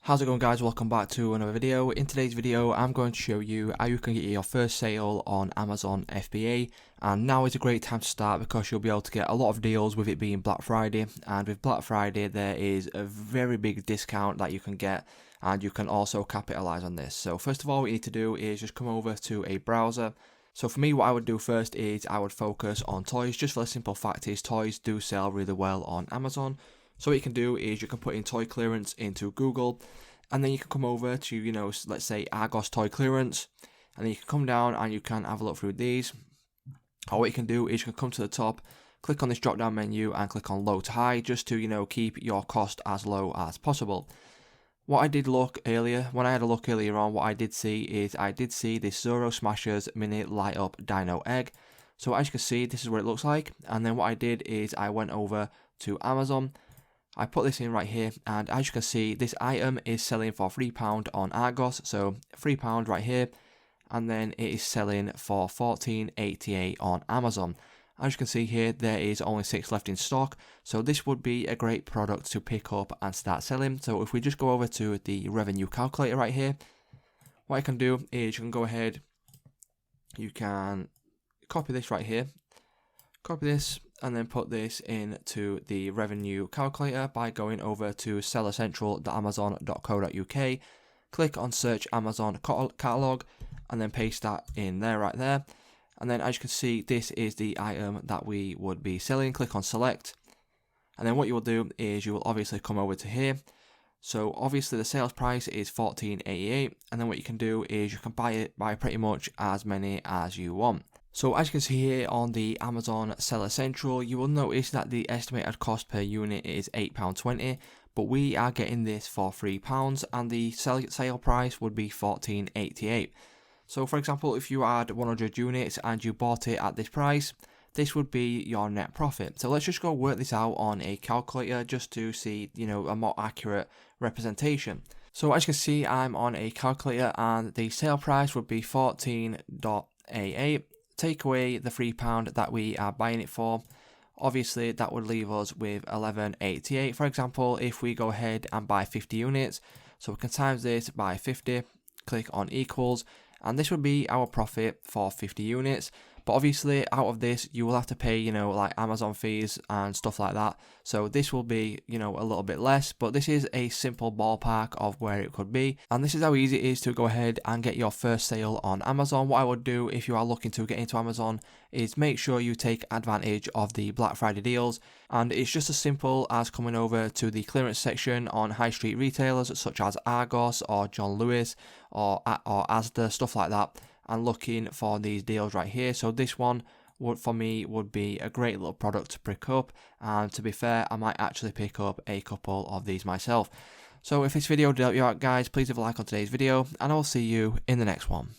How's it going, guys? Welcome back to another video. In today's video I'm going to show you how you can get your first sale on Amazon FBA, and now is a great time to start because you'll be able to get a lot of deals with it being Black Friday. And with Black Friday there is a very big discount that you can get, and you can also capitalize on this. So first of all, what you need to do is just come over to a browser. So for me, what I would do first is I would focus on toys, just for the simple fact is toys do sell really well on Amazon. So what you can do is you can put in toy clearance into Google, and then you can come over to, let's say Argos toy clearance, and then you can come down and you can have a look through these. Or what you can do is you can come to the top, click on this drop down menu and click on low to high, just to, keep your cost as low as possible. What I did look earlier, when I had a look earlier on, what I did see is I did see this Zoro Smashers Mini Light Up Dino Egg. So as you can see, this is what it looks like. And then what I did is I went over to Amazon. I put this in right here, and as you can see, this item is selling for £3 on Argos, so £3 right here, and then it is selling for $14.88 on Amazon. As you can see here, there is only 6 left in stock, so this would be a great product to pick up and start selling. So if we just go over to the revenue calculator right here, what you can do is you can go ahead, you can copy this right here, copy this, and then put this into the revenue calculator by going over to sellercentral.amazon.co.uk, click on search Amazon catalog, and then paste that in there right there. And then as you can see, this is the item that we would be selling. Click on select, and then what you will do is you will obviously come over to here. So obviously the sales price is $14.88, and then what you can do is you can buy pretty much as many as you want. So as you can see here on the Amazon Seller Central, you will notice that the estimated cost per unit is £8.20, but we are getting this for £3, and the sale price would be $14.88. So for example, if you had 100 units and you bought it at this price, this would be your net profit. So let's just go work this out on a calculator just to see, a more accurate representation. So as you can see, I'm on a calculator and the sale price would be $14.88. Take away the £3 that we are buying it for, obviously that would leave us with $11.88. For example, if we go ahead and buy 50 units, so we can times this by 50, click on equals, and this would be our profit for 50 units. But obviously out of this you will have to pay, like Amazon fees and stuff like that. So this will be, a little bit less, but this is a simple ballpark of where it could be. And this is how easy it is to go ahead and get your first sale on Amazon. What I would do if you are looking to get into Amazon is make sure you take advantage of the Black Friday deals. And it's just as simple as coming over to the clearance section on high street retailers such as Argos or John Lewis or Asda, stuff like that, and looking for these deals right here. So this one for me would be a great little product to pick up, and to be fair, I might actually pick up a couple of these myself. So if this video did help you out, guys, please leave a like on today's video, and I'll see you in the next one.